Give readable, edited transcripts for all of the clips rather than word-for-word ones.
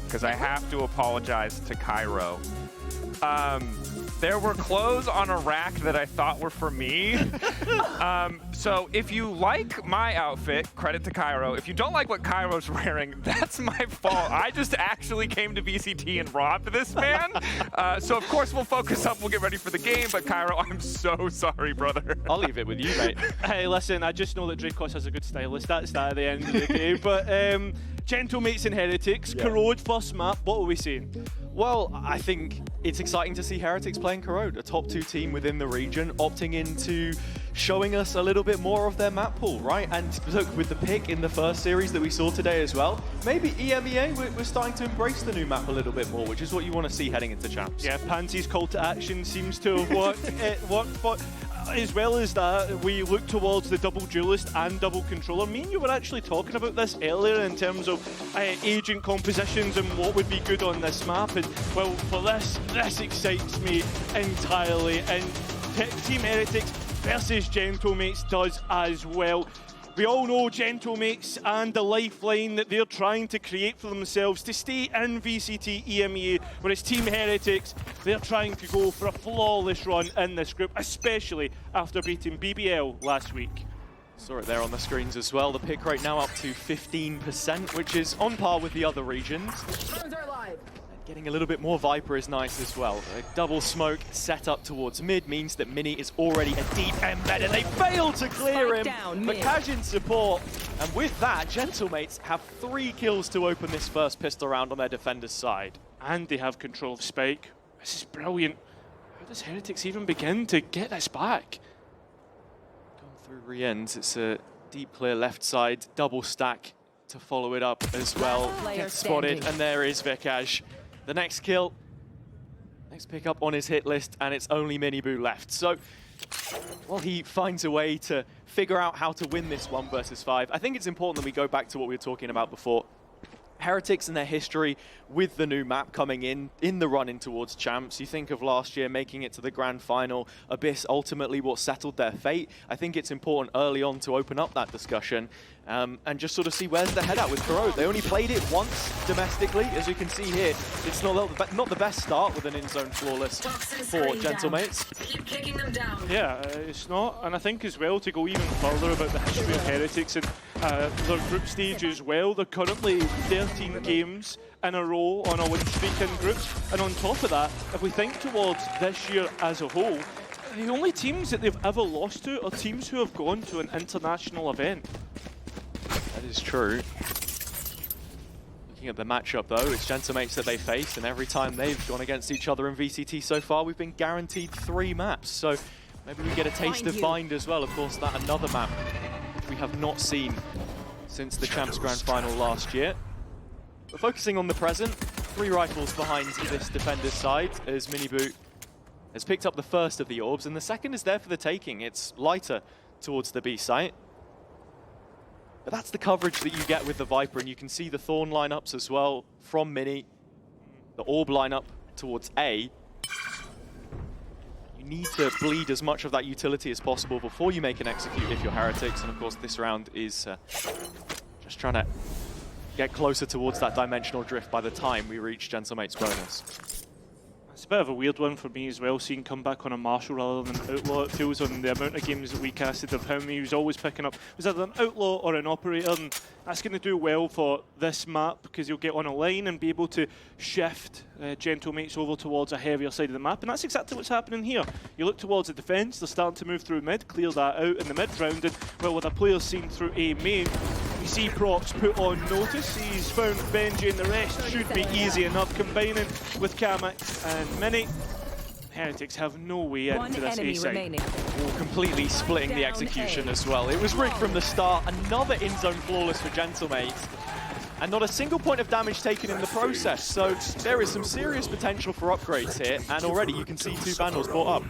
because I have to apologize to Cairo. There were clothes on a rack that I thought were for me. So if you like my outfit, credit to Cairo. If you don't like what Cairo's wearing, that's my fault. I just actually came to VCT and robbed this man. So of course we'll focus up, we'll get ready for the game, but Cairo, I'm so sorry, brother. I'll leave it with you, mate. Hey, listen, I just know that Dracos has a good stylist. That's that at the end of the day. But Gentlemates and Heretics, Corrode first map, what are we saying? Well, I think it's exciting to see Heretics playing Corrode, a top 2 team within the region, opting into showing us a little bit more of their map pool, right? And look, with the pick in the first series that we saw today as well, maybe EMEA, we're starting to embrace the new map a little bit more, which is what you want to see heading into champs. Yeah, Pansy's call to action seems to have worked. It worked, but as well as that, we look towards the double duelist and double controller. Me and you were actually talking about this earlier in terms of agent compositions and what would be good on this map. And well, for this excites me entirely. And Team Heretics versus Gentlemates does as well. We all know Gentlemates and the lifeline that they're trying to create for themselves to stay in VCT EMEA, whereas Team Heretics, they're trying to go for a flawless run in this group, especially after beating BBL last week. Saw it there on the screens as well. The pick rate now up to 15%, which is on par with the other regions. Getting a little bit more Viper is nice as well. A double smoke set up towards mid means that Mini is already a deep embed, and they fail to clear him. But Kajin support, and with that, Gentlemates have 3 kills to open this first pistol round on their defender's side. And they have control of Spike. This is brilliant. How does Heretics even begin to get this back? Going through re-ends, it's a deep clear left side, double stack to follow it up as well. Gets spotted, and there is Vikaj. The next kill, next pick up on his hit list, and it's only Miniboo left. So, well, he finds a way to figure out how to win this 1 versus 5. I think it's important that we go back to what we were talking about before. Heretics and their history with the new map coming in the run-in towards champs. You think of last year making it to the grand final, Abyss ultimately what settled their fate. I think it's important early on to open up that discussion and just sort of see where's the head at with Corrode. They only played it once domestically, as you can see here. It's not the best start with an in-zone flawless for Gentlemates. Keep kicking them down. Yeah, it's not. And I think as well, to go even further about the history of Heretics and their group stage as well, they're currently 13 games in a row on a win streak in groups. And on top of that, if we think towards this year as a whole, the only teams that they've ever lost to are teams who have gone to an international event. That is true. Looking at the matchup though, it's Gentlemates that they face, and every time they've gone against each other in VCT so far, we've been guaranteed 3 maps. So maybe we get a taste of Bind as well. Of course, that another map we have not seen since the Champs Grand Final last year. But focusing on the present, 3 rifles behind this defender's side as Miniboo has picked up the first of the orbs, and the second is there for the taking. It's lighter towards the B site. But that's the coverage that you get with the Viper, and you can see the Thorn lineups as well from Mini. The Orb lineup towards A. You need to bleed as much of that utility as possible before you make an execute if you're Heretics, and of course this round is just trying to get closer towards that dimensional drift by the time we reach Gentlemates bonus. It's a bit of a weird one for me as well, seeing come back on a Marshal rather than Outlaw. It feels on the amount of games that we casted of him, he was always picking up, was either an Outlaw or an Operator, and that's going to do well for this map because you'll get on a line and be able to shift Gentlemates over towards a heavier side of the map, and that's exactly what's happening here. You look towards the defence, they're starting to move through mid, clear that out in the mid round, and well, with a player seen through A main, we see Prox put on notice. He's found Benji, and the rest should be easy enough, combining with Kamek and Mini. Heretics have no way into this A side. Oh, completely splitting the execution as well. It was rigged from the start. Another in-zone flawless for Gentlemates. And not a single point of damage taken in the process. So there is some serious potential for upgrades here. And already you can see 2 Vandals brought up.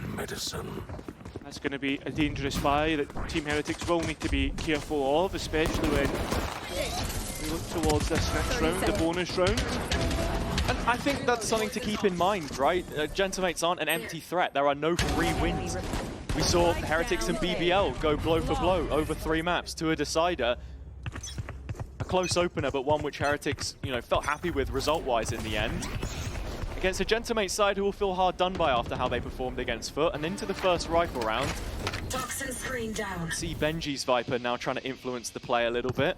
That's going to be a dangerous buy that Team Heretics will need to be careful of, especially when we look towards this next round, the bonus round. And I think that's something to keep in mind, right? Gentlemates aren't an empty threat. There are no free wins. We saw Heretics and BBL go blow for blow over 3 maps to a decider. A close opener, but one which Heretics, you know, felt happy with result-wise in the end. Against a Gentlemate side who will feel hard done by after how they performed against Foot, and into the first rifle round. Toxin screen down. See Benji's Viper now trying to influence the play a little bit.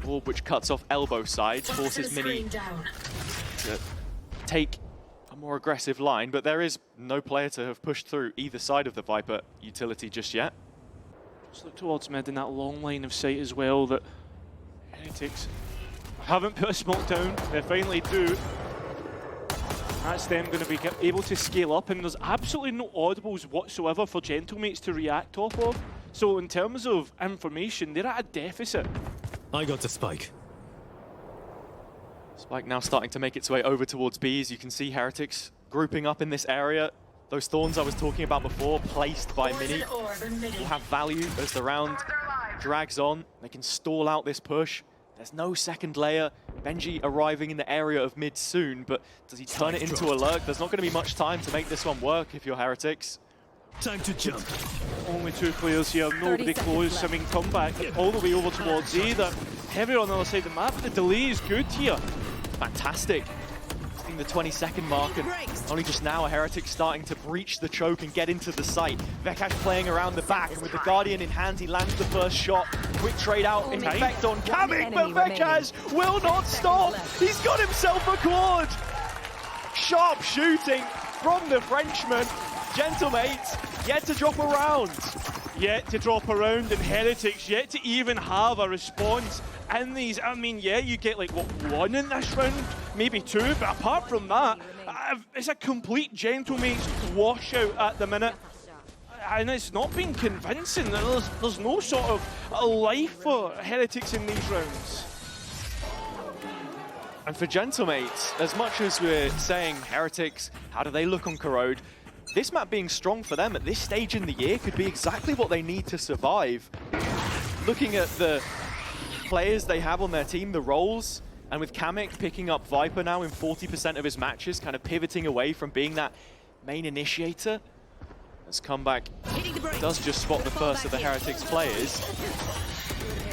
Orb which cuts off elbow side, forces Mini to take a more aggressive line, but there is no player to have pushed through either side of the Viper utility just yet. Just look towards mid in that long line of sight as well that Heretics haven't put a smoke down. They finally do. That's them going to be able to scale up, and there's absolutely no audibles whatsoever for Gentlemates to react off of. So in terms of information, they're at a deficit. I got the spike. Spike now starting to make its way over towards B. As you can see, Heretics grouping up in this area. Those thorns I was talking about before, placed by Mini, will have value as the round drags on. They can stall out this push. There's no second layer. Benji arriving in the area of mid soon, but does he turn it into a lurk? There's not going to be much time to make this one work if you're Heretics. Time to jump. Only two players here, nobody close. I mean, come back all the way over towards A. They're heavier on the other side of the map, but the delay is good here. Fantastic. Hitting the 20-second mark, and only just now are Heretics starting to breach the choke and get into the site. VCTEMEA playing around the back, and with the Guardian in hand, he lands the first shot. Quick trade out, in effect on Kamik, but VCTEMEA will not stop. He's got himself a quad. Sharp shooting from the Frenchman. Gentlemates yet to drop a round. Yet to drop a round, and Heretics yet to even have a response in these. I mean, yeah, you get like, what, one in this round? Maybe two, but apart from that, it's a complete Gentlemates washout at the minute. And it's not been convincing. There's no sort of life for Heretics in these rounds. And for Gentlemates, as much as we're saying Heretics, how do they look on Corrode? This map being strong for them at this stage in the year could be exactly what they need to survive. Looking at the players they have on their team, the roles, and with Kamik picking up Viper now in 40% of his matches, kind of pivoting away from being that main initiator. As Comeback does just spot the first of the Heretics players.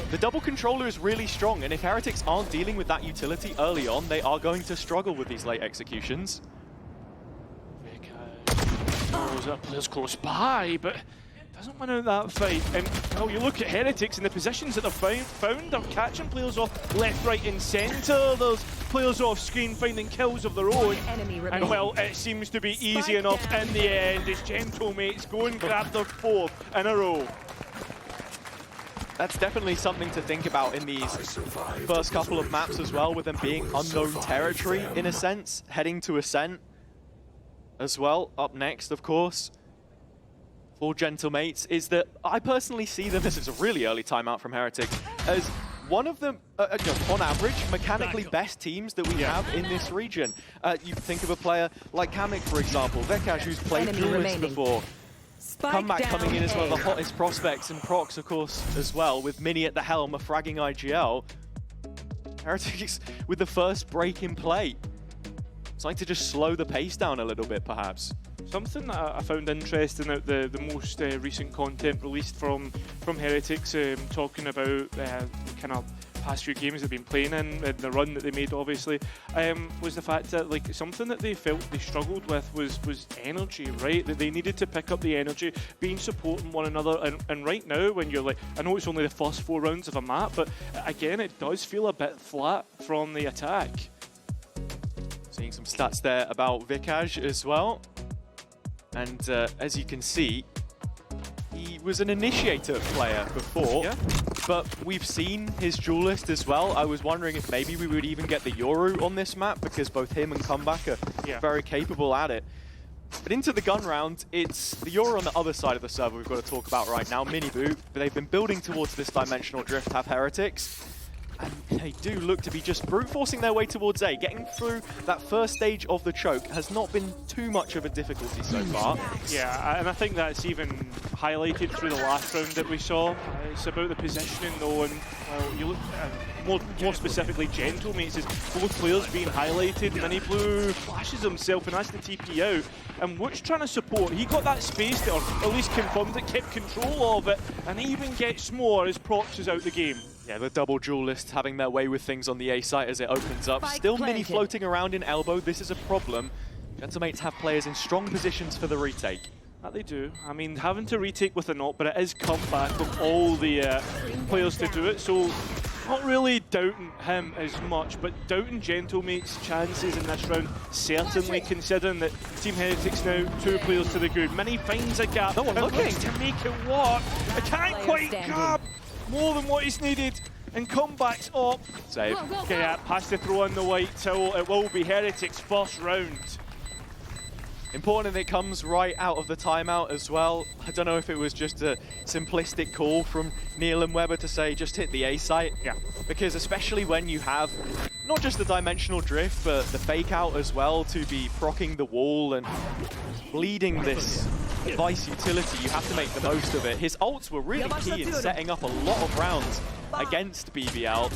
The double controller is really strong, and if Heretics aren't dealing with that utility early on, they are going to struggle with these late executions. Players close by, but doesn't win out that fight. And well, you look at Heretics and the positions that they've found, they're catching players off left, right and centre. There's players off screen finding kills of their own. And well, it seems to be easy enough in the end as Gentlemates go and grab their fourth in a row. That's definitely something to think about in these first couple of maps as well, with them being unknown territory in a sense, heading to Ascent as well. Up next, of course, for Gentlemates, is that I personally see them, this is a really early timeout from Heretics, as one of the, on average, mechanically best teams that we have in this region. You think of a player like Kamik, for example, VCTEMEA, who's played Duelist before. Comeback coming in as one of the hottest prospects, and Prox, of course, as well, with Mini at the helm, a fragging IGL. Heretics with the first break in play. It's like to just slow the pace down a little bit, perhaps. Something that I found interesting out the most recent content released from Heretics, talking about kind of past few games they've been playing in, and the run that they made, obviously, was the fact that like something that they felt they struggled with was energy, right? That they needed to pick up the energy, being supporting one another, and right now when you're like, I know it's only the first 4 rounds of a map, but again, it does feel a bit flat from the attack. Seeing some stats there about VCTEMEA as well. And as you can see, he was an initiator player before, but we've seen his duelist as well. I was wondering if maybe we would even get the Yoru on this map, because both him and Comeback are very capable at it. But into the gun round, it's the Yoru on the other side of the server we've got to talk about right now, Miniboo. But they've been building towards this dimensional drift, have Heretics. And they do look to be just brute forcing their way towards A. Getting through that first stage of the choke has not been too much of a difficulty so far. Yeah, and I think that's even highlighted through the last round that we saw. It's about the positioning though, and well, you look more specifically Gentlemates, is both players being highlighted. Miniblue flashes himself and has to TP out. And Woot's trying to support. He got that space there, or at least confirmed it, kept control of it, and even gets more as Prox is out the game. Yeah, the double duelists having their way with things on the A site as it opens up. Still mini floating around in elbow. This is a problem. Gentlemates have players in strong positions for the retake. That they do. I mean, having to retake with a knock, but it is comeback with all the players to do it. So, not really doubting him as much, but doubting Gentlemate's chances in this round, certainly considering that Team Heretics now 2 players to the good. Mini finds a gap. No one looking looks to make it work. I can't quite grab more than what he's needed. And comebacks up. Save. Okay, has to throw in the white towel. It will be Heretics' first round. Important that it comes right out of the timeout as well. I don't know if it was just a simplistic call from Neil and Weber to say just hit the A site. Yeah. Because especially when you have not just the dimensional drift, but the fake out as well to be proccing the wall and bleeding this Vice utility, you have to make the most of it. His ults were really key in setting up a lot of rounds against BBL.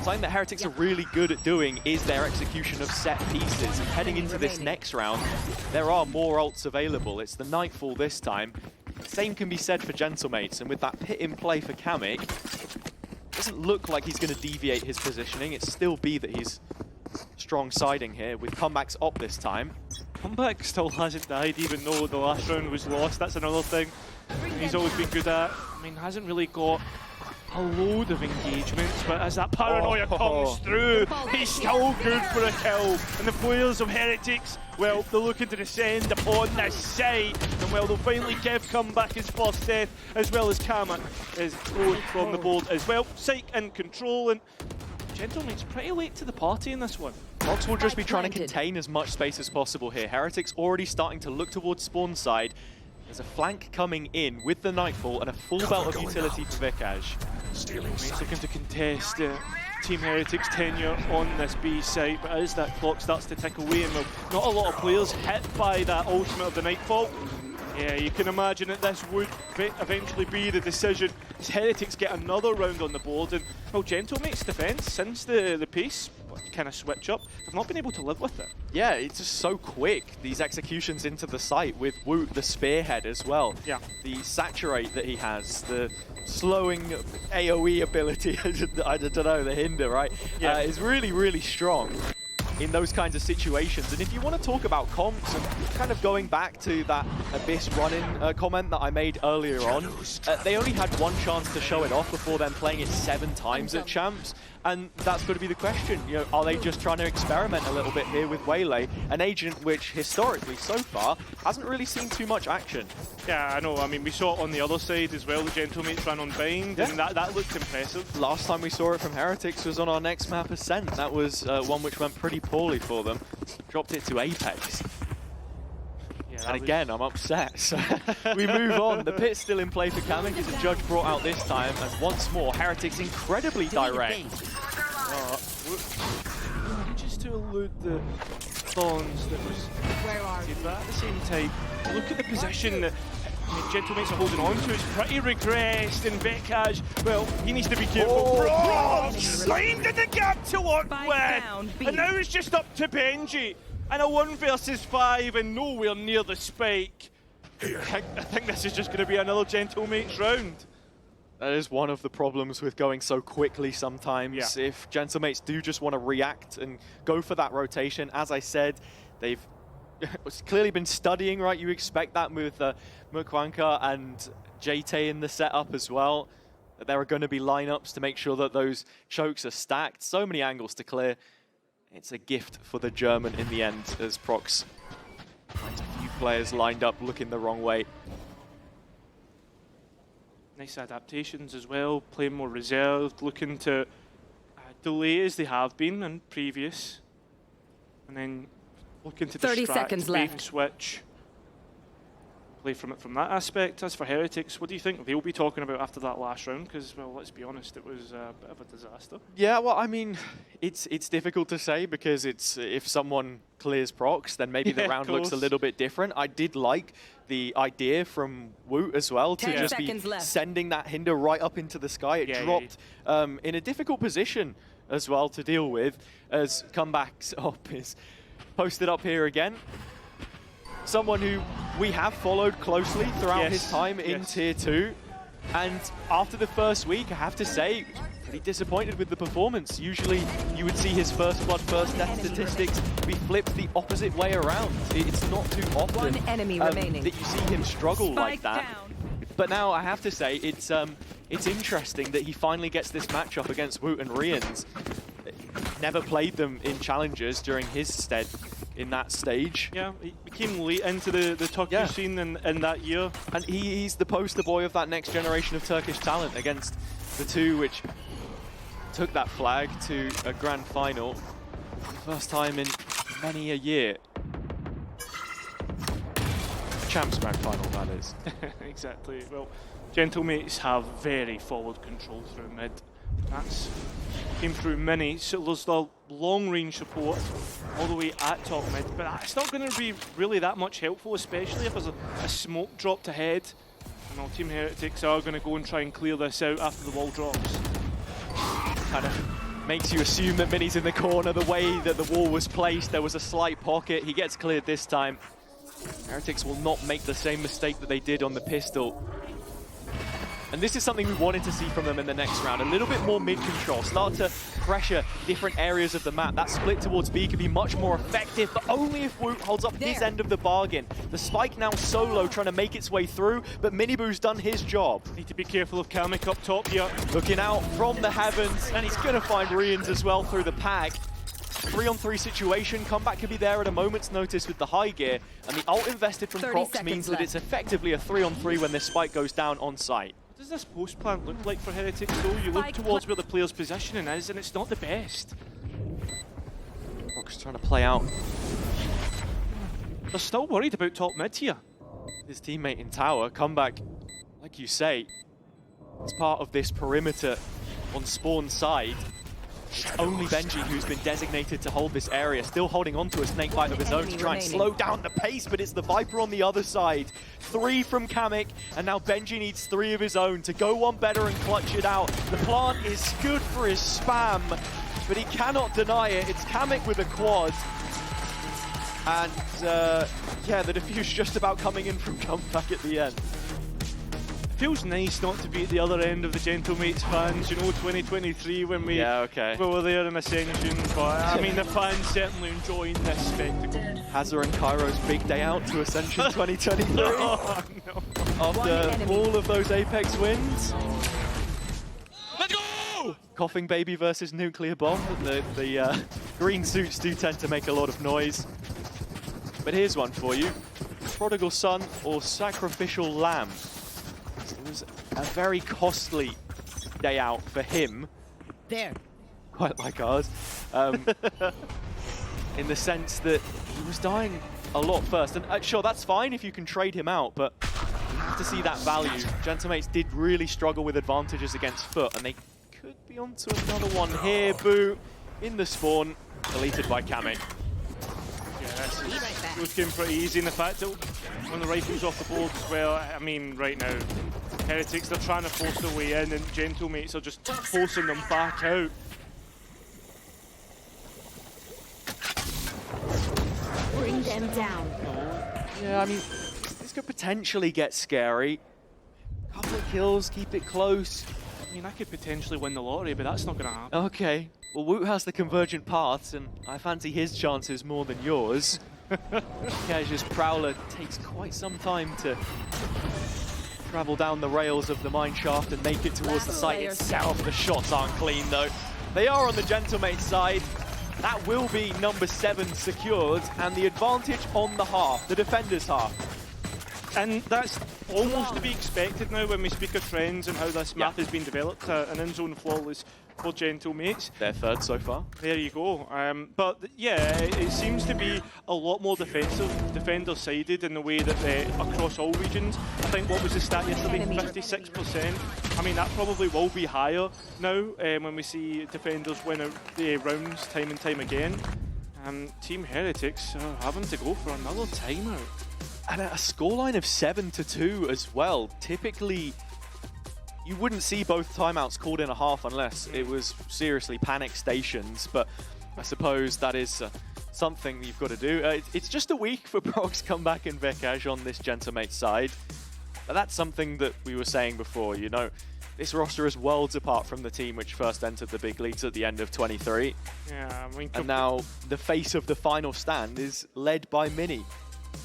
Something that Heretics are really good at doing is their execution of set pieces. And heading into this next round, there are more ults available. It's the Nightfall this time. Same can be said for Gentlemates, and with that pit in play for Kamik, doesn't look like he's going to deviate his positioning. It's still B that he's strong siding here, with comebacks up this time. Comeback still hasn't died, even though the last round was lost. That's another thing he's always been good at. I mean, hasn't really got a load of engagements, but as that paranoia comes through, he's still good for a kill. And the players of Heretics, well, they're looking to descend upon this site, and well, they'll finally give Comeback his first death, as well as Kamik is going from the board as well. Psych in control, and Gentlemate's pretty late to the party in this one. Mox will just be trying to contain as much space as possible here. Heretics already starting to look towards spawn side. There's a flank coming in with the Nightfall and a full belt of utility for Vikash. Gentlemate's looking to contest Team Heretics' tenure on this B site, but as that clock starts to tick away and not a lot of players hit by that ultimate of the Nightfall, yeah, you can imagine that this would eventually be the decision as Heretics get another round on the board. And well, Gentlemate's defense since the pace kind of switch up, they've not been able to live with it. Yeah, it's just so quick, these executions into the site with Woot, the spearhead as well. Yeah. The saturate that he has, the slowing AoE ability, I don't know, the hinder, right? Yeah. Is really, really strong in those kinds of situations. And if you want to talk about comps and kind of going back to that Abyss run-in comment that I made earlier on, they only had one chance to show it off before then playing it 7 times at Champs. And that's got to be the question, you know, are they just trying to experiment a little bit here with Waylay, an agent which historically so far hasn't really seen too much action? Yeah, I know. I mean, we saw it on the other side as well. The Gentlemates ran on Bind, and that looked impressive. Last time we saw it from Heretics was on our next map, Ascent. That was one which went pretty poorly for them. Dropped it to Apex. Yeah, and again, I'm upset. So we move on. The pit's still in play for Kamik as a judge brought out this time. And once more, Heretics incredibly direct. Just to elude the thorns that was did, but at the same time, look at the position that Gentlemates are holding on to. It's pretty regressed, and Vikash, well, he needs to be careful. Bro, finding the gap to work with, and now it's just up to Benji. And a 1 versus 5 and nowhere near the spike. I think this is just going to be another Gentlemates round. That is one of the problems with going so quickly sometimes. Yeah. If Gentlemates do just want to react and go for that rotation, as I said, they've clearly been studying, right? You expect that with Mukwanka and JT in the setup as well. That there are going to be lineups to make sure that those chokes are stacked. So many angles to clear. It's a gift for the German in the end as Prox finds a few players lined up looking the wrong way. Nice adaptations as well, playing more reserved, looking to delay as they have been in previous, and then looking to 30 distract, seconds bait left. and switch. Play from it from that aspect. As for Heretics, what do you think they'll be talking about after that last round? Because, well, let's be honest, it was a bit of a disaster. Yeah, well, I mean, it's difficult to say because it's if someone clears Prox, then maybe the round looks a little bit different. I did like the idea from Woot as well to just be sending that hinder right up into the sky. It dropped in a difficult position as well to deal with as comebacks up is posted up here again. Someone who we have followed closely throughout his time in Tier 2. And after the first week, I have to say, pretty disappointed with the performance. Usually you would see his first blood, first death statistics be flipped the opposite way around. It's not too often One enemy remaining. that you see him struggle like Spike that. down. But now I have to say, it's interesting that he finally gets this matchup against Woot and Rians. Never played them in challenges during his stead in that stage. Yeah, he became late into the Turkish scene in that year. And he's the poster boy of that next generation of Turkish talent against the two which took that flag to a grand final. First time in many a year. Champs grand final, that is. Exactly. Well, Gentlemates have very forward control through mid. That's came through mini, so there's the long range support all the way at top mid, but that's not going to be really that much helpful, especially if there's a smoke dropped ahead. You know, Team Heretics are going to go and try and clear this out after the wall drops. Kind of makes you assume that Mini's in the corner. The way that the wall was placed, there was a slight pocket. He gets cleared this time. Heretics will not make the same mistake that they did on the pistol. And this is something we wanted to see from them in the next round. A little bit more mid-control. Start to pressure different areas of the map. That split towards B could be much more effective, but only if Woot holds up his end of the bargain. The spike now solo trying to make its way through, but Miniboo's done his job. Need to be careful of Kamek up top here. Looking out from the heavens, and he's going to find Rians as well through the pack. 3-on-3 situation. Comeback could be there at a moment's notice with the high gear, and the ult invested from Crocs means that it's effectively a 3-on-3 when this spike goes down on site. What does this post plan look like for Heretics though? You look towards where the player's positioning is and it's not the best. Crocs trying to play out They're still worried about top mid here. his teammate in tower. Comeback, like you say, it's part of this perimeter on spawn side. It's only Benji who's been designated to hold this area, still holding on to a snake bite of his own to try and slow down the pace, but it's the Viper on the other side. 3 from Kamek, and now Benji needs 3 of his own to go one better and clutch it out. The plant is good for his spam, but he cannot deny it. It's Kamek with a quad. And yeah, the defuse just about coming in from comeback at the end. Feels nice not to be at the other end of the Gentlemates fans, you know, 2023 when we were there in Ascension, but I mean the fans certainly enjoying this spectacle. Hazard and Cairo's big day out to Ascension 2023. Oh, no. After all of those Apex wins. Let's go! Coughing Baby versus Nuclear Bomb. The green suits do tend to make a lot of noise. But here's one for you. Prodigal Son or Sacrificial Lamb. It was a very costly day out for him. There. Quite like ours. In the sense that he was dying a lot first. And sure, that's fine if you can trade him out, but you have to see that value. Gentlemates did really struggle with advantages against Foot, and they could be onto another one here. Boo in the spawn, deleted by Kamek. Yeah, this is looking pretty easy, and the fact that when the rifle's off the board as well, I mean, right now, Heretics, they're trying to force their way in, and Gentlemates are just forcing them back out. Bring them down. Yeah, I mean, this could potentially get scary. Couple of kills, keep it close. I mean, I could potentially win the lottery, but that's not going to happen. Okay, well, Woot has the convergent paths, and I fancy his chances more than yours. Kej's Prowler takes quite some time to travel down the rails of the mine shaft and make it towards the site itself. The shots aren't clean, though. They are on the Gentlemate side. That will be number 7 secured, and the advantage on the half, the defender's half. And that's almost to be expected now when we speak of trends and how this map has been developed. An in-zone flawless for Gentlemates. They're third so far. There you go. But yeah, it seems to be a lot more defender-sided in the way that across all regions. I think what was the stat yesterday? 56%. I mean, that probably will be higher now when we see defenders win out the rounds time and time again. Team Heretics are having to go for another timeout. And a scoreline of 7-2 as well. Typically, you wouldn't see both timeouts called in a half unless it was seriously panic stations, but I suppose that is something you've got to do. It's just a week for Prox Comeback and Vekaj on this Gentlemate side. But that's something that we were saying before, you know. This roster is worlds apart from the team which first entered the big leagues at the end of 23. Yeah, I mean, And now the face of the final stand is led by Mini.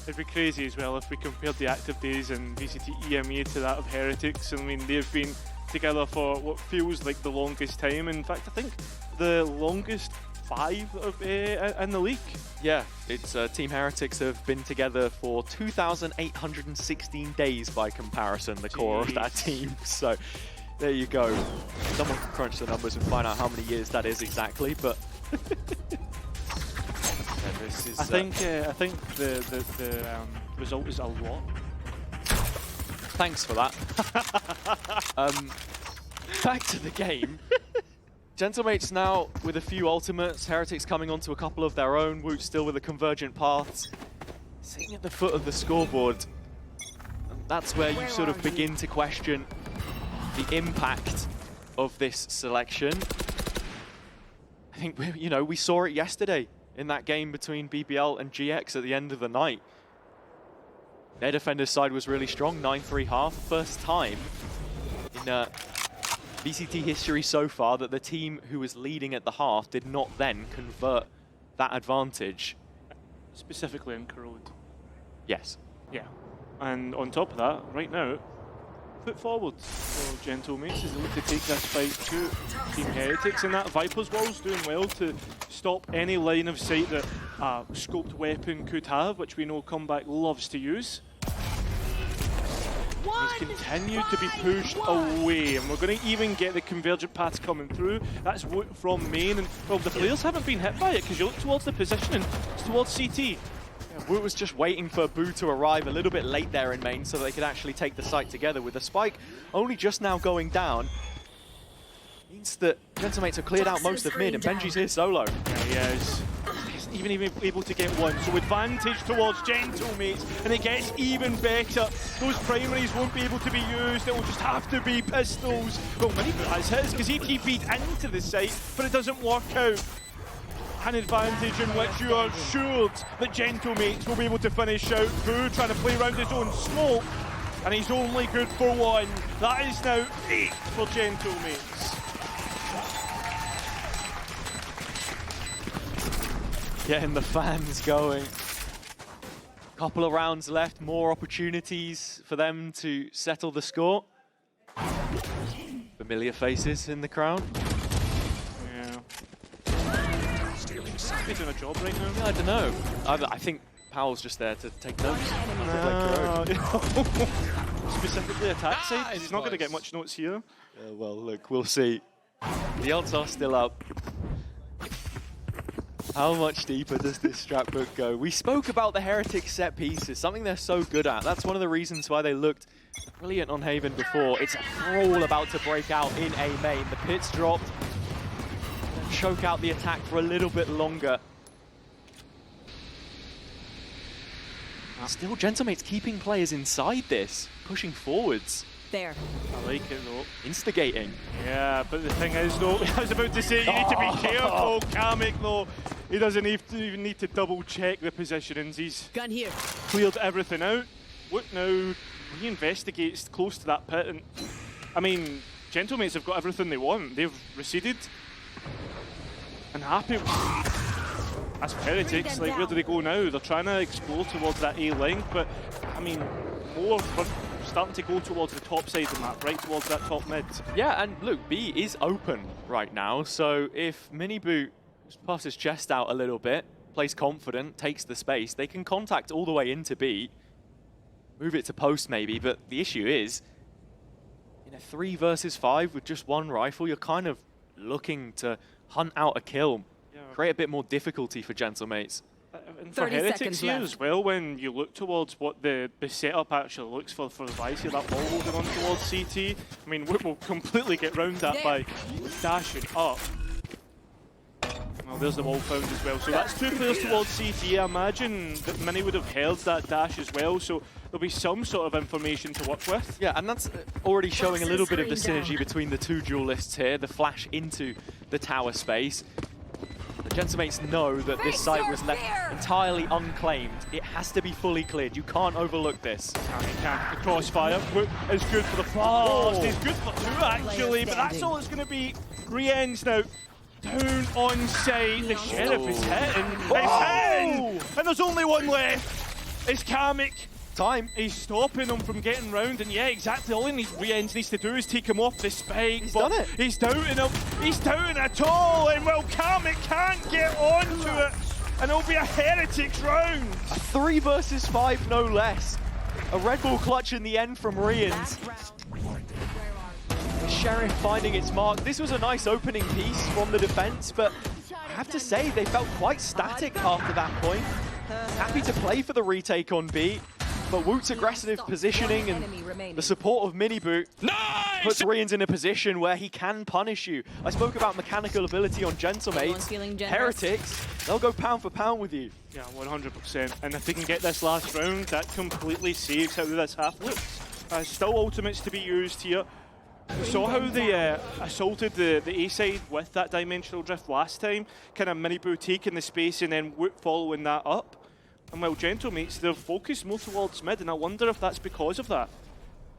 it'd be crazy as well if we compared the active days in VCT EMEA to that of Heretics. I mean, they've been together for what feels like the longest time. In fact, I think the longest 5 in the league. Yeah, it's Team Heretics have been together for 2,816 days by comparison, the core of that team. So there you go. Someone can crunch the numbers and find out how many years that is exactly, but yeah, this is, I think the result is a lot. Thanks for that. Back to the game. Gentlemates now with a few ultimates, Heretics coming onto a couple of their own, Woot still with the convergent paths. Sitting at the foot of the scoreboard, and that's where you sort of begin to question the impact of this selection. I think, you know, we saw it yesterday in that game between BBL and GX at the end of the night. Their defender's side was really strong, 9-3 half, first time in VCT history so far that the team who was leading at the half did not then convert that advantage. Specifically in Corrode. Yes. Yeah. And on top of that, right now, foot forward for Gentlemates as they look to take this fight to Team Heretics, and that Viper's Wall's doing well to stop any line of sight that a scoped weapon could have, which we know Comeback loves to use. He's continued to be pushed away, and we're going to even get the convergent paths coming through. That's Woot from main, and well, the players haven't been hit by it because you look towards the positioning, it's towards CT. Yeah, Woot was just waiting for Boo to arrive a little bit late there in main so they could actually take the site together. With the spike only just now going down, means that Gentlemates have cleared out most of mid, and Benji's here solo. Yeah, he is. He's even able to get one, so advantage towards Gentlemates, and it gets even better. Those primaries won't be able to be used, it will just have to be pistols. Well, Miniboo has his, because he TP'd into the site, but it doesn't work out. An advantage in which you are assured that Gentlemates will be able to finish out. Boo trying to play around his own smoke, and he's only good for one. That is now 8 for Gentlemates. Getting the fans going. Couple of rounds left, more opportunities for them to settle the score. Familiar faces in the crowd. Yeah. He's doing a job right now. Yeah, I don't know. I think Powell's just there to take notes. Specifically attack side, he's not going to get much notes here. Well, look, we'll see. The odds are still up. How much deeper does this strat book go? We spoke about the Heretics set pieces, something they're so good at. That's one of the reasons why they looked brilliant on Haven before. It's a brawl about to break out in A main. The pit's dropped. Choke out the attack for a little bit longer. Still, Gentlemates keeping players inside this, pushing forwards. There. I like it though. Instigating. Yeah, but the thing is though, I was about to say you need to be careful, Kamek though. He doesn't even need to double check the positionings. He's Gun here. cleared everything out. What now? He investigates close to that pit, and I mean, Gentlemates have got everything they want. They've receded and happy. As Heretics, like where do they go now? They're trying to explore towards that A link, but I mean, more starting to go towards the top side of the map, right towards that top mid. Yeah, and look, B is open right now, so if Miniboo puffs his chest out a little bit, plays confident, takes the space, they can contact all the way into B, move it to post maybe, but the issue is, in a 3 versus 5 with just one rifle, you're kind of looking to hunt out a kill, create a bit more difficulty for Gentlemates. And for Heretics here as well, when you look towards what the setup actually looks for the Vice here, that ball holding on towards CT, I mean, we'll completely get round that by dashing up. Well, there's the wall found as well. So that's 2 players towards CT. I imagine that Mini would have held that dash as well, so there'll be some sort of information to work with. Yeah, and that's already showing a little bit of the synergy between the two duelists here. The flash into the tower space. The Gentlemates know that this site was left entirely unclaimed. It has to be fully cleared. You can't overlook this. The crossfire is good for the first. It's good for two, actually, but that's all it's going to be. Rien's now down on site. The Sheriff is hitting. It's hitting! And there's only one left. It's Kamek. Time. He's stopping him from getting round, and yeah, exactly. All Rien's needs to do is take him off the spike. He's done it. He's doubting him. He's doubting it all, and well, Kamek can't get onto it, and it'll be a Heretics round. A 3 versus 5, no less. A Red Bull clutch in the end from Rien's. The Sheriff finding its mark. This was a nice opening piece from the defense, but I have to say they felt quite static after that point. Happy to play for the retake on B. But Woot's aggressive positioning and the support of Miniboot puts Rien's in a position where he can punish you. I spoke about mechanical ability on Gentlemates. Heretics, they'll go pound for pound with you. Yeah, 100%. And if they can get this last round, that completely saves how this half looks. Still ultimates to be used here. We saw how they assaulted the A side with that dimensional drift last time. Kind of Miniboot taking the space and then Woot following that up. And while Gentlemates, they're focused more towards mid, and I wonder if that's because of that.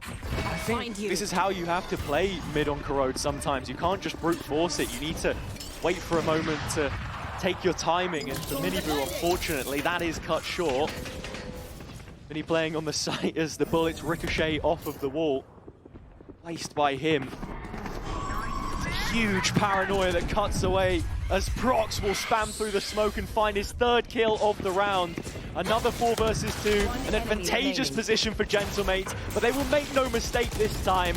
I think this is how you have to play mid on Corrode sometimes. You can't just brute force it. You need to wait for a moment to take your timing, and for Miniboot, unfortunately, that is cut short. Mini playing on the site as the bullets ricochet off of the wall. Placed by him. It's a huge paranoia that cuts away as Prox will spam through the smoke and find his 3rd kill of the round. Another 4 versus 2, an advantageous position for Gentlemates, but they will make no mistake this time.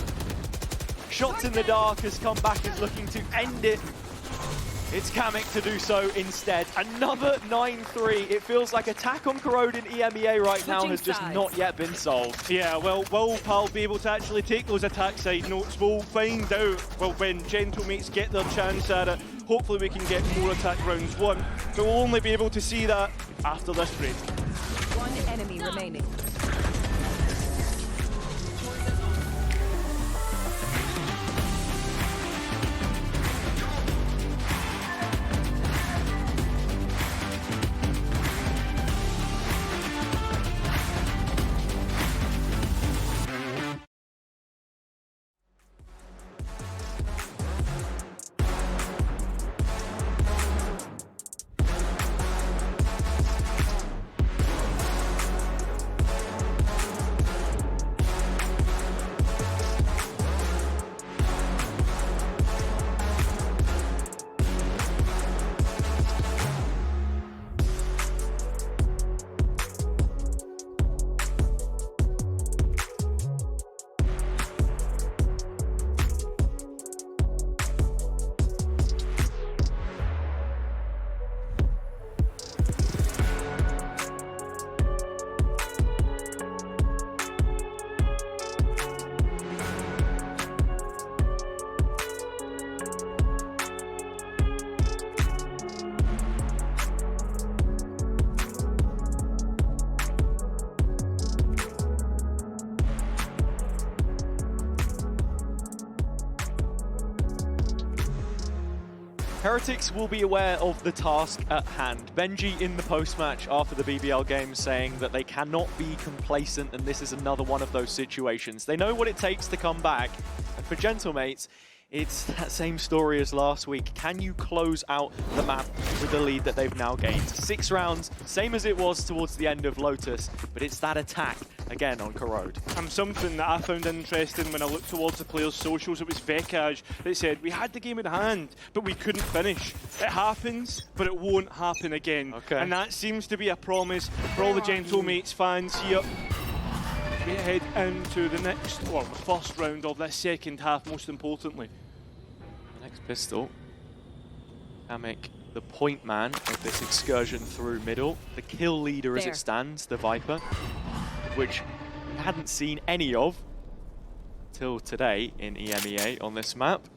Shots in the dark has come back as looking to end it. It's Kamek to do so instead. Another 9-3. It feels like attack on Corrode in EMEA right now has just not yet been solved. Yeah, well, will Pal be able to actually take those attack side notes? We'll find out, well, when Gentlemates get their chance at it. Hopefully we can get more attack rounds won, but we'll only be able to see that after this break. One enemy remaining. Heretics will be aware of the task at hand. Benji in the post-match after the BBL game saying that they cannot be complacent, and this is another one of those situations. They know what it takes to come back, and for Gentlemates, it's that same story as last week. Can you close out the map with the lead that they've now gained? 6 rounds, same as it was towards the end of Lotus, but it's that attack again on Corrode. And something that I found interesting when I looked towards the players' socials, it was Vekaj that said, we had the game in hand, but we couldn't finish. It happens, but it won't happen again. Okay. And that seems to be a promise for all the Gentlemates fans here. We head into the next, well, the first round of this second half, most importantly. The next pistol, Kamek, the point man of this excursion through middle. The kill leader as it stands, the Viper, which we hadn't seen any of till today in EMEA on this map.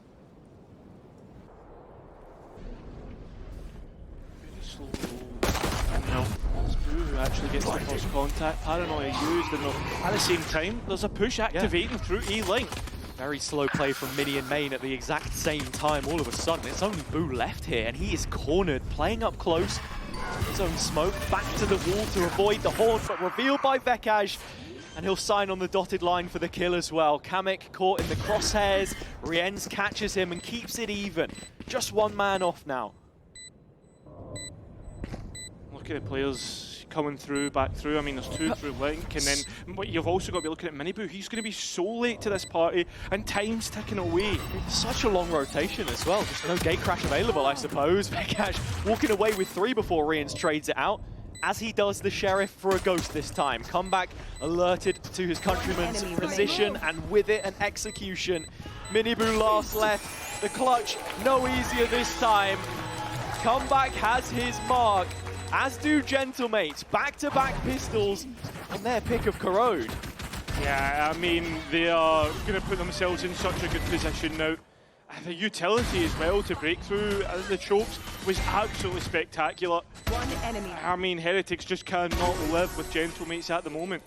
Who actually gets the first contact. Paranoia used, and at the same time, there's a push activating through E-Link. Very slow play from Mini and Main at the exact same time. All of a sudden, it's only Boo left here, and he is cornered, playing up close. His own smoke, back to the wall to avoid the horn, but revealed by Vekaj. And he'll sign on the dotted line for the kill as well. Kamek caught in the crosshairs. Rienz catches him and keeps it even. Just one man off now. Look at the players coming through, back through. I mean, there's two through Link, and then what you've also got to be looking at Miniboo. He's going to be so late to this party, and time's ticking away. Such a long rotation as well. Just no gate crash available, I suppose. Vekaj walking away with 3 before Rienz trades it out. As he does the Sheriff for a ghost this time. Comeback alerted to his countryman's position, and with it, an execution. Miniboo last left. The clutch, no easier this time. Comeback has his mark, as do Gentlemates. Back-to-back pistols on their pick of Corrode. Yeah, I mean, they are going to put themselves in such a good position now. The utility as well to break through the chokes was absolutely spectacular. One enemy. I mean, Heretics just cannot live with Gentlemates at the moment.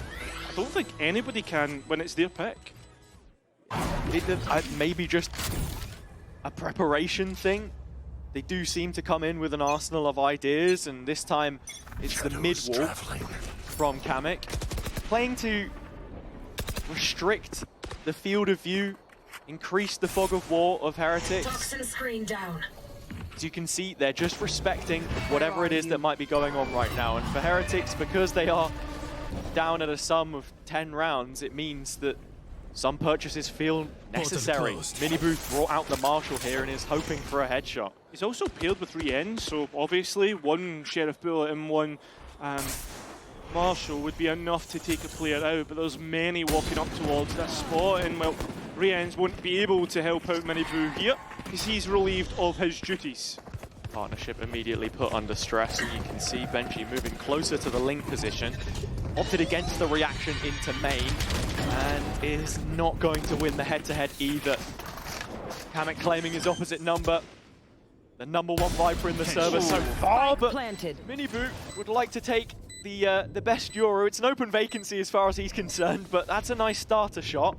I don't think anybody can when it's their pick. Maybe just a preparation thing. They do seem to come in with an arsenal of ideas, and this time it's the mid-wall from Kamek. Playing to restrict the field of view, increase the fog of war of Heretics. Toxin screen down. As you can see, they're just respecting whatever it is that might be going on right now. And for Heretics, because they are down at a sum of 10 rounds, it means that some purchases feel necessary. Miniboo brought out the Marshal here and is hoping for a headshot. He's also paired with Rienz, so obviously one Sheriff Bullet and one Marshal would be enough to take a player out, but there's many walking up towards that spot, and well, Rienz won't be able to help out Miniboo here because he's relieved of his duties. Partnership immediately put under stress, and you can see Benji moving closer to the link position. Opted against the reaction into main, and is not going to win the head-to-head either. Kamek claiming his opposite number. The #1 Viper in the server so far, but Miniboo would like to take the best Euro. It's an open vacancy as far as he's concerned, but that's a nice starter shot.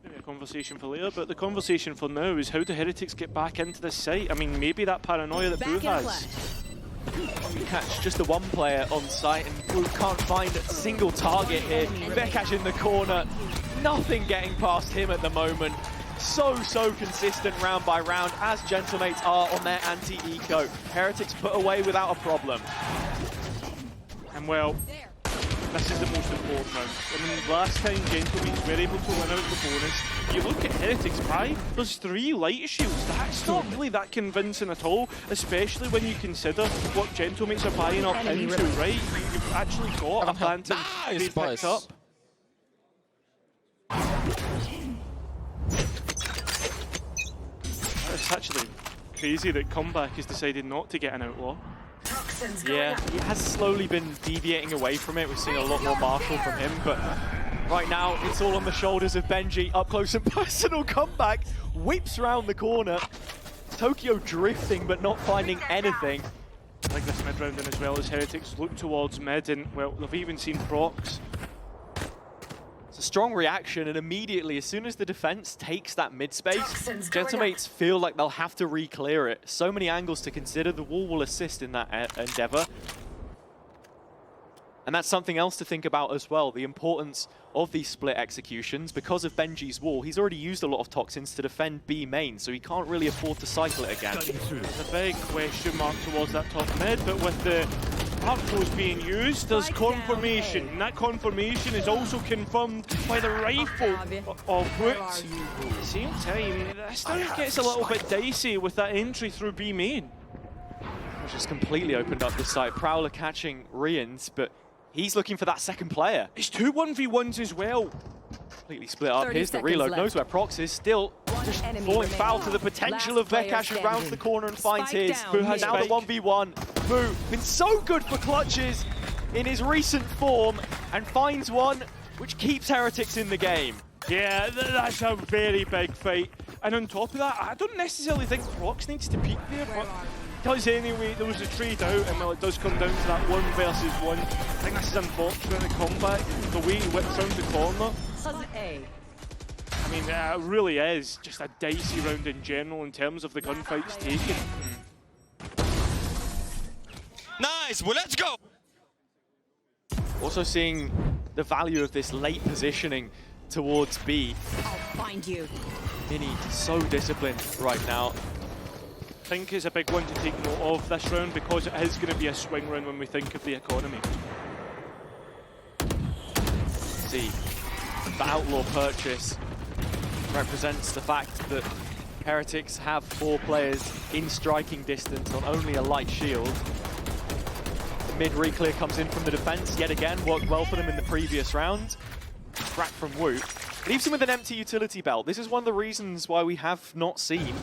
Maybe a conversation for later, but the conversation for now is how do Heretics get back into this site? I mean, maybe that paranoia that Boo has. We catch just the one player on site, and Boo can't find a single target here. Vekaj in the corner, nothing getting past him at the moment. So consistent round by round, as Gentlemates are on their anti-eco. Heretics put away without a problem. And well, this is the most important round. I mean, last time Gentlemates were able to win out the bonus. You look at Heretics' buy, there's 3 light shields. That's not really that convincing at all, especially when you consider what Gentlemates are buying up into, right? You've actually got a Phantom they've picked up. It's actually crazy that Comeback has decided not to get an outlaw. Yeah, he has slowly been deviating away from it. We've seen a lot more Marshal from him, but right now it's all on the shoulders of Benji. Up close and personal. Comeback whips round the corner. Tokyo drifting but not finding anything. I like this mid round in as well as Heretics look towards mid, and well, they've even seen procs. It's a strong reaction, and immediately, as soon as the defense takes that mid space, Gentlemates feel like they'll have to re-clear it. So many angles to consider. The wall will assist in that endeavor. And that's something else to think about as well, the importance of these split executions. Because of Benji's wall, he's already used a lot of toxins to defend B main, so he can't really afford to cycle it again. There's a big question mark towards that top mid, but with the Arcos being used, there's confirmation. And that confirmation is also confirmed by the rifle of Woods. At the same time, this still gets a little bit dicey with that entry through B main. Which just completely opened up the site. Prowler catching Rienz, but he's looking for that second player. It's 2 1v1s as well. Completely split up. Here's the reload. Knows where Prox is. Still just falling foul to the potential of Vekaj, who rounds the corner and finds his. Boo has now the 1v1. Boo, been so good for clutches in his recent form, and finds one which keeps Heretics in the game. Yeah, that's a very big fight. And on top of that, I don't necessarily think Prox needs to peek there, but does anyway. There was a trade out, and well, it does come down to that 1 versus 1. I think this is unfortunate, the comeback, the way he whips around the corner. I mean, it really is just a dicey round in general in terms of the gunfights taken. Nice, well, let's go! Also seeing the value of this late positioning towards B. I'll find you. Mini so disciplined right now. I think it's a big one to take note of this round because it is going to be a swing round when we think of the economy. See, the Outlaw purchase represents the fact that Heretics have 4 players in striking distance on only a light shield. The mid re-clear comes in from the defense yet again, worked well for them in the previous round. Crack from Whoop. Leaves him with an empty utility belt. This is one of the reasons why we have not seen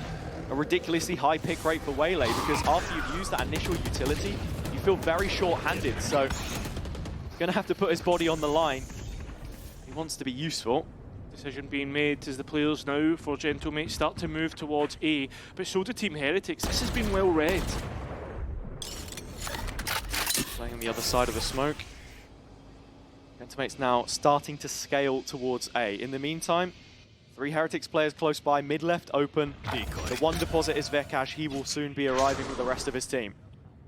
a ridiculously high pick rate for Waylay, because after you've used that initial utility, you feel very short-handed, so he's going to have to put his body on the line. He wants to be useful. Decision being made as the players now for Gentlemate start to move towards A, but so do Team Heretics. This has been well read. Playing on the other side of the smoke. Gentleman's now starting to scale towards A. In the meantime, 3 Heretics players close by, mid left open. The one deposit is Vekash. He will soon be arriving with the rest of his team.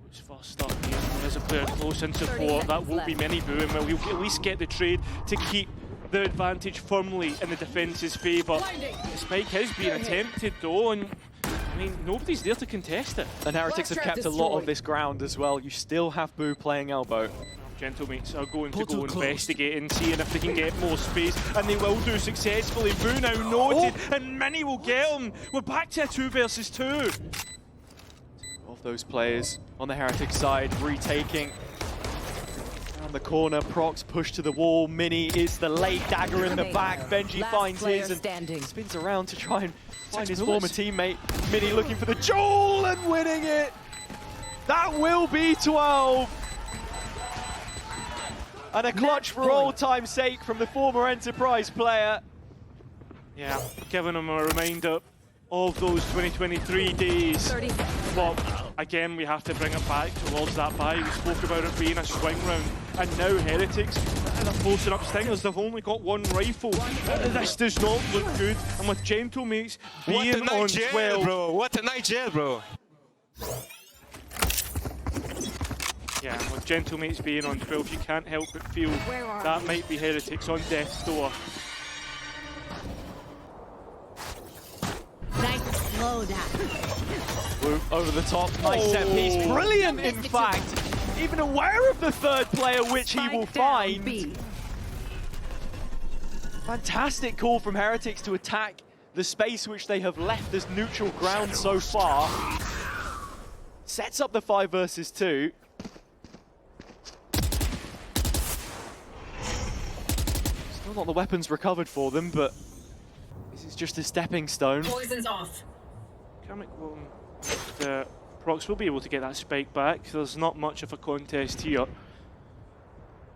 Who's first up here? There's a player close in support. That won't be many booing, but we'll at least get the trade to keep the advantage firmly in the defence's favour. The spike has been attempted though, and I mean, nobody's there to contest it. And Heretics have kept a lot of this ground as well. You still have Boo playing elbow. Gentlemates are going to go investigating, seeing if they can get more space, and they will do successfully. Boo now noted, and Mini will get him. We're back to a 2 versus 2. Of those players on the Heretics side, retaking around the corner. Prox push to the wall. Mini is the late dagger in the back. Benji finds his and spins around to try and find his former teammate. Mini looking for the jewel and winning it. That will be 12. And a clutch for all time's sake from the former Enterprise player. Yeah, giving him a reminder of those 2023 days. But again, we have to bring it back towards that buy. We spoke about it being a swing round. And now Heretics, they're posting up stingers. They've only got 1 rifle. This does not look good. And with Gentlemates being on 12. Bro. What a night jail, bro. Yeah, with Gentlemates being on 12, you can't help but feel that might be Heretics on death's door. Nice slow down. Whoop over the top, nice set piece, brilliant in fact. Even aware of the 3rd player, which he will find. Fantastic call from Heretics to attack the space which they have left as neutral ground so far. Sets up the 5 versus 2. Still not the weapons recovered for them, but this is just a stepping stone. Poison's off. Kermit will, Prox will be able to get that spike back. There's not much of a contest here.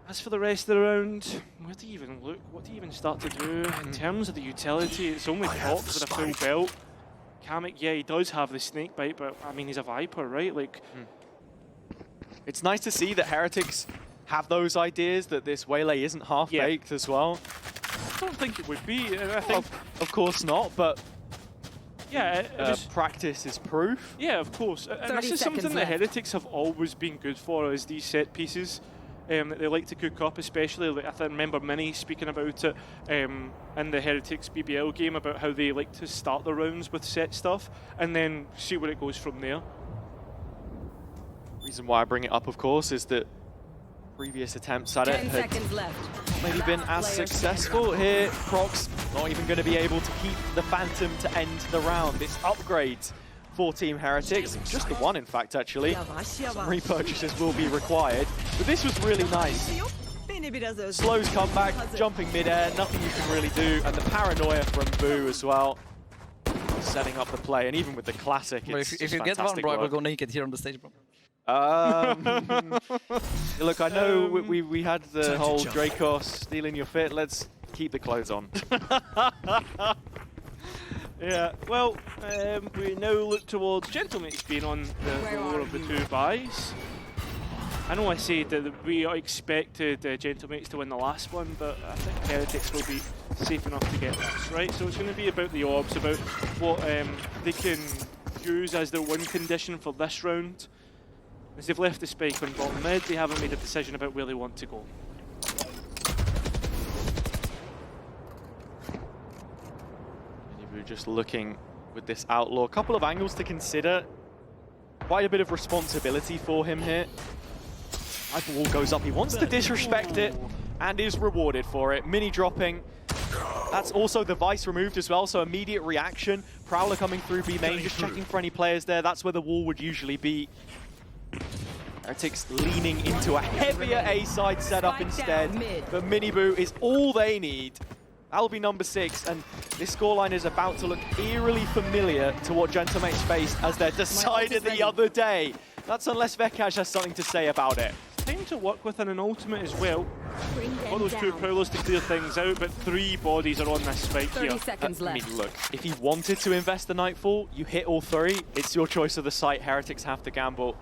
As for the rest of the round, where do you even look? What do you even start to do in terms of the utility? It's only Prox with a full belt. Kamek, yeah, he does have the snake bite, but I mean, he's a Viper, right? Like, It's nice to see that Heretics have those ideas, that this Waylay isn't half-baked as well. I don't think it would be. I think, of course not, but yeah, practice is proof. Yeah, of course. And this is something that Heretics have always been good for, is these set pieces that they like to cook up, especially. Like, I remember Mini speaking about it in the Heretics BBL game, about how they like to start the rounds with set stuff and then see where it goes from there. Reason why I bring it up, of course, is that previous attempts at it had maybe been as successful. Here, Prox not even going to be able to keep the Phantom to end the round. It's upgrades for Team Heretics, just the one in fact actually. Some repurchases will be required, but this was really nice. Slow's comeback, jumping mid-air, nothing you can really do, and the paranoia from Boo as well, setting up the play, and even with the classic, it's if you get one, bro, I will go naked here on the stage, bro. Look, I know we had the whole Dracos stealing your fit. Let's keep the clothes on. Yeah, well, we now look towards Gentlemates being on the lower of the 2 buys. I know I said that we expected Gentlemates to win the last one, but I think Heretics will be safe enough to get this, right? So it's going to be about the orbs, about what they can use as their win condition for this round. As they've left the spike on bottom mid, they haven't made a decision about where they want to go. We're just looking with this Outlaw. A couple of angles to consider. Quite a bit of responsibility for him here. Rifle wall goes up. He wants to disrespect it and is rewarded for it. Mini dropping. That's also the Vice removed as well, so immediate reaction. Prowler coming through B main, just checking for any players there. That's where the wall would usually be. Heretics leaning into a heavier A-side setup instead. But Mini Boo is all they need. That'll be number 6, and this scoreline is about to look eerily familiar to what Gentlemates faced as they decided the other day. That's unless Vekaj has something to say about it. Time to work within an ultimate as well. Got those 2 prowlers to clear things out, but 3 bodies are on this spike 30 here. seconds I left. mean, look, if he wanted to invest the Nightfall, you hit all 3. It's your choice of the site. Heretics have to gamble.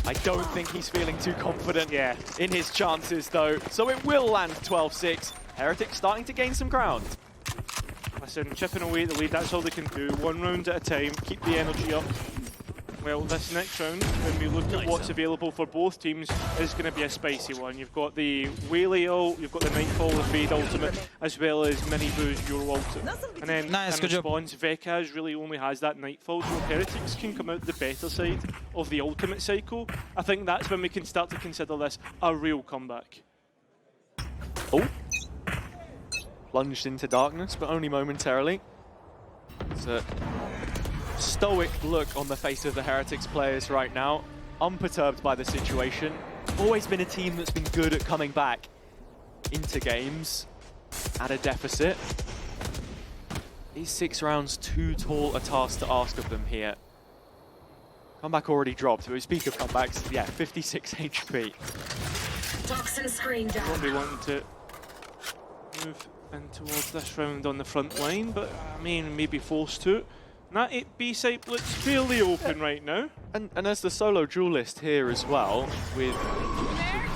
I don't think he's feeling too confident in his chances, though. So it will land 12-6. Heretics starting to gain some ground. Listen, chipping away at the lead, that's all they can do. 1 round at a time, keep the energy up. Well, this next round, when we look at what's available for both teams, is going to be a spicy one. You've got the Waylay ult, you've got the Nightfall, the Fade ultimate, as well as Mini Boo's Euro ultimate. And then Nice, in good job. response, Vekaj really only has that Nightfall, so if Heretics can come out the better side of the ultimate cycle, I think that's when we can start to consider this a real comeback. Oh. Plunged into darkness, but only momentarily. It's a stoic look on the face of the Heretics players right now. Unperturbed by the situation. Always been a team that's been good at coming back into games at a deficit. Is 6 rounds too tall a task to ask of them here? Comeback already dropped. We speak of comebacks, yeah, 56 HP. Toxin screen down. Won't be wanting to move in towards this round on the front line, but I mean, maybe forced to. And that B site looks fairly open right now. And as the solo duelist here as well, with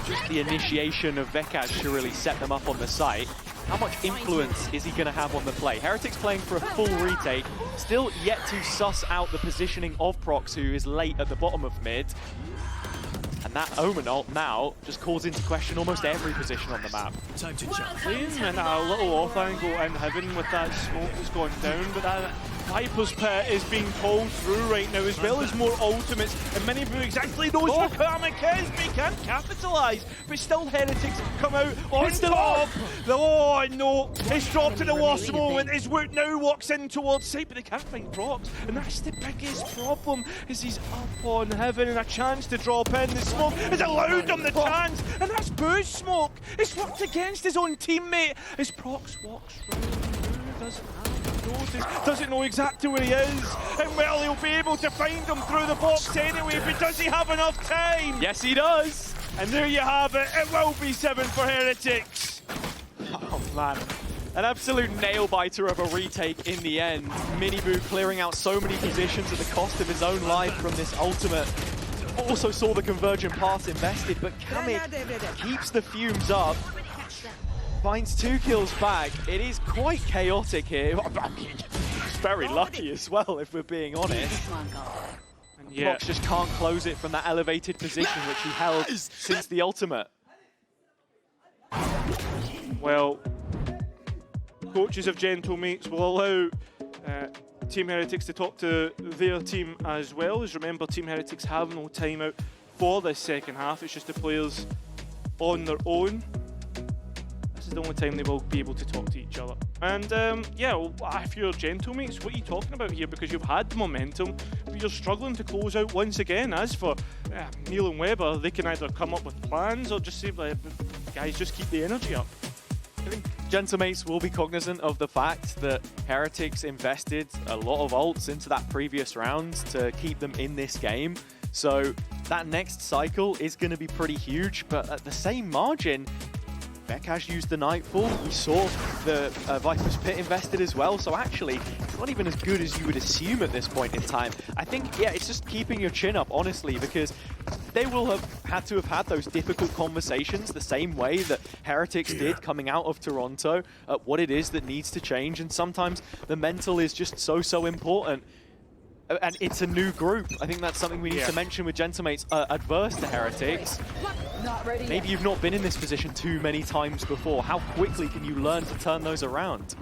just the initiation of Vekaj to really set them up on the site, how much influence is he going to have on the play? Heretics playing for a full retake, still yet to suss out the positioning of Prox, who is late at the bottom of mid. And that Omen ult now just calls into question almost every position on the map. Time to jump. Playing in a little off angle in heaven with that smoke that's gone down, but that Viper's Pit is being pulled through right now, as well as more ultimates, and Mini Boo exactly knows where Karmic is, but he can't capitalise. But still, Heretics come out on top. Oh no, it's dropped in the worst moment. His Woot now walks in towards site, but they can't find Prox, and that's the biggest problem, is he's up on heaven, and a chance to drop in. The smoke has allowed him the chance, and that's Boo's smoke. It's worked against his own teammate, as Prox walks round. Boo doesn't have notice, doesn't know exactly where he is, and well, he'll be able to find him through the box anyway, but does he have enough time? Yes, he does! And there you have it, it will be 7 for Heretics. Oh man, an absolute nail-biter of a retake in the end. Mini Boo clearing out so many positions at the cost of his own life from this ultimate. Also saw the convergent pass invested, but Kamik keeps the fumes up. Finds 2 kills back. It is quite chaotic here. He's very lucky as well, if we're being honest. And yeah, Prox just can't close it from that elevated position which he held since the ultimate. well, coaches of Gentlemates will allow Team Heretics to talk to their team as well. As remember, Team Heretics have no timeout for this second half. It's just the players on their own. This is the only time they will be able to talk to each other. And yeah, well, if you're Gentlemates, what are you talking about here? Because you've had the momentum, but you're struggling to close out once again. As for Neil and Weber, they can either come up with plans or just say, guys, just keep the energy up. I think Gentlemates will be cognizant of the fact that Heretics invested a lot of ults into that previous round to keep them in this game. So that next cycle is going to be pretty huge, but at the same margin, VCTEMEA used the Nightfall. We saw the Viper's Pit invested as well, so actually, it's not even as good as you would assume at this point in time. I think, yeah, it's just keeping your chin up, honestly, because they will have had those difficult conversations the same way that Heretics did coming out of Toronto, what it is that needs to change, and sometimes the mental is just so important. And it's a new group. I think that's something we need to mention with Gentlemates adverse to Heretics. Maybe you've not been in this position too many times before. How quickly can you learn to turn those around?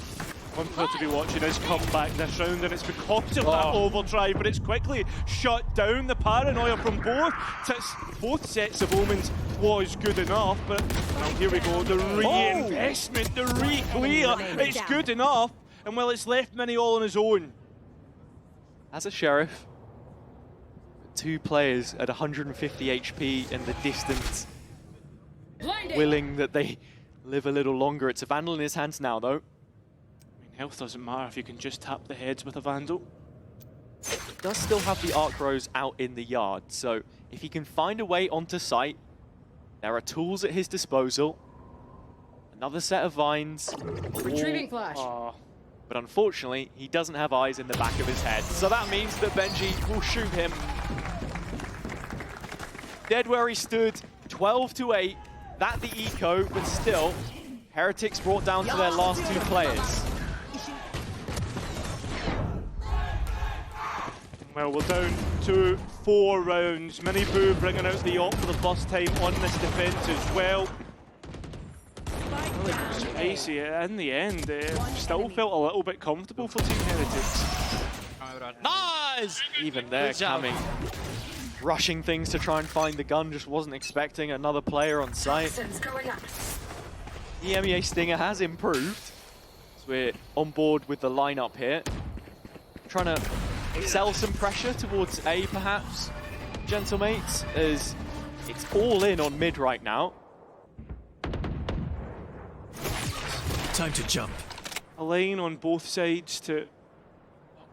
One player to be watching is come back this round, and it's because of that overdrive, but it's quickly shut down. The paranoia from both sets of omens was good enough, but now here we go, the reinvestment, the re-clear, it's good enough, and well, it's left Mini all on his own. As a Sheriff, 2 players at 150 HP in the distance, willing that they live a little longer. It's a Vandal in his hands now, though. I mean, health doesn't matter if you can just tap the heads with a Vandal. He does still have the Arc Rose out in the yard, so if he can find a way onto site, there are tools at his disposal. Another set of vines. Retrieving flash. But unfortunately, he doesn't have eyes in the back of his head. So that means that Benji will shoot him. Dead where he stood, 12-8. That the eco, but still, Heretics brought down to their last 2 players. Well, we're down to 4 rounds. Miniboo bringing out the op for the first time on this defense as well. Spicy in the end, still felt a little bit comfortable for Team Heretics. Nice! Even there, coming, rushing things to try and find the gun, just wasn't expecting another player on site. The EMEA Stinger has improved, so we're on board with the lineup here. Trying to sell some pressure towards A, perhaps, Gentlemates, as it's all in on mid right now. Time to jump. A line on both sides to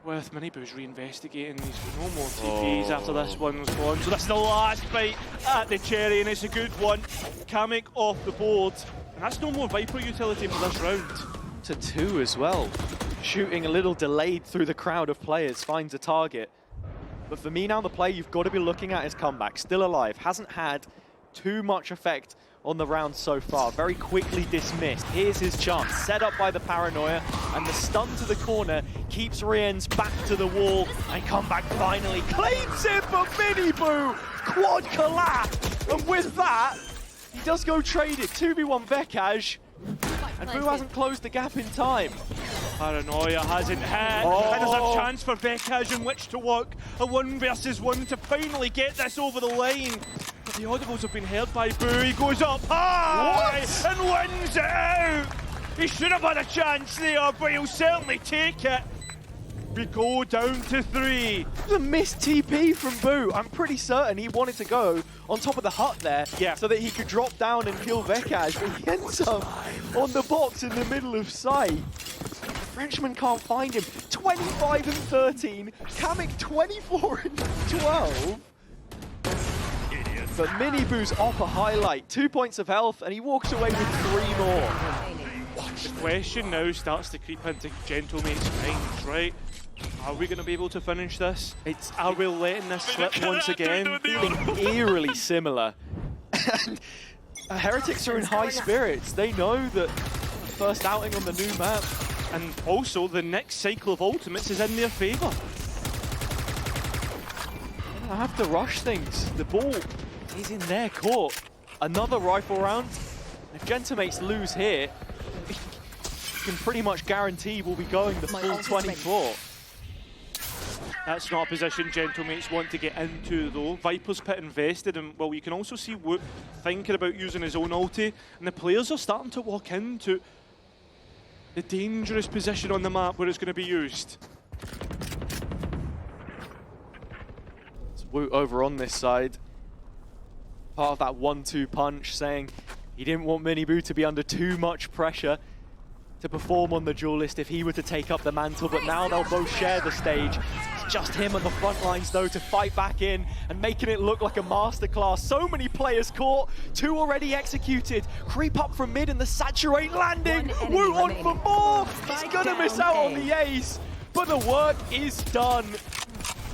with Miniboo's reinvestigating. He's got no more TPs after this one's gone. So that's the last bite at the cherry, and it's a good one. Kamek off the board. And that's no more Viper utility for this round. To 2 as well. Shooting a little delayed through the crowd of players, finds a target. But for me now, the play you've got to be looking at is Comeback. Still alive, hasn't had too much effect on the round so far. Very quickly dismissed. Here's his chance, set up by the Paranoia, and the stun to the corner keeps Rien's back to the wall, and Comeback finally claims it, but Miniboo quad collapse, and with that, he does go traded. 2v1 VCTEMEA, and Boo hasn't closed the gap in time. Paranoia hasn't hit, and there's a chance for VCTEMEA in which to work a 1 versus 1 to finally get this over the line. But the audibles have been heard by Boo. He goes up high and wins it out. He should have had a chance there, but he'll certainly take it. We go down to 3. The missed TP from Boo. I'm pretty certain he wanted to go on top of the hut there so that he could drop down and kill VCTEMEA, but he ends up on the box in the middle of sight. The Frenchman can't find him. 25 and 13. Kamek 24 and 12. But Miniboo's off a highlight. 2 points of health, and he walks away with 3 more. The question now starts to creep into Gentlemate's minds, right? Are we going to be able to finish this? Are we letting this slip once again? Feeling eerily similar. And Heretics are in high spirits. They know that first outing on the new map. And also, the next cycle of ultimates is in their favour. I have to rush things. The ball is in their court. Another rifle round. If Gentlemates lose here, you can pretty much guarantee we'll be going the full 24. That's not a position Gentlemates want to get into, though. Viper's Pit invested, and well, you can also see Wook thinking about using his own ulti, and the players are starting to walk into the dangerous position on the map where it's going to be used. It's Wook over on this side. Part of that 1-2 punch, saying he didn't want Miniboo to be under too much pressure to perform on the duelist if he were to take up the mantle, but now they'll both share the stage. just him on the front lines though to fight back in and making it look like a masterclass. So many players caught, 2 already executed. Creep up from mid and the saturate landing. Wu on for more. He's gonna miss out on the ace, but the work is done.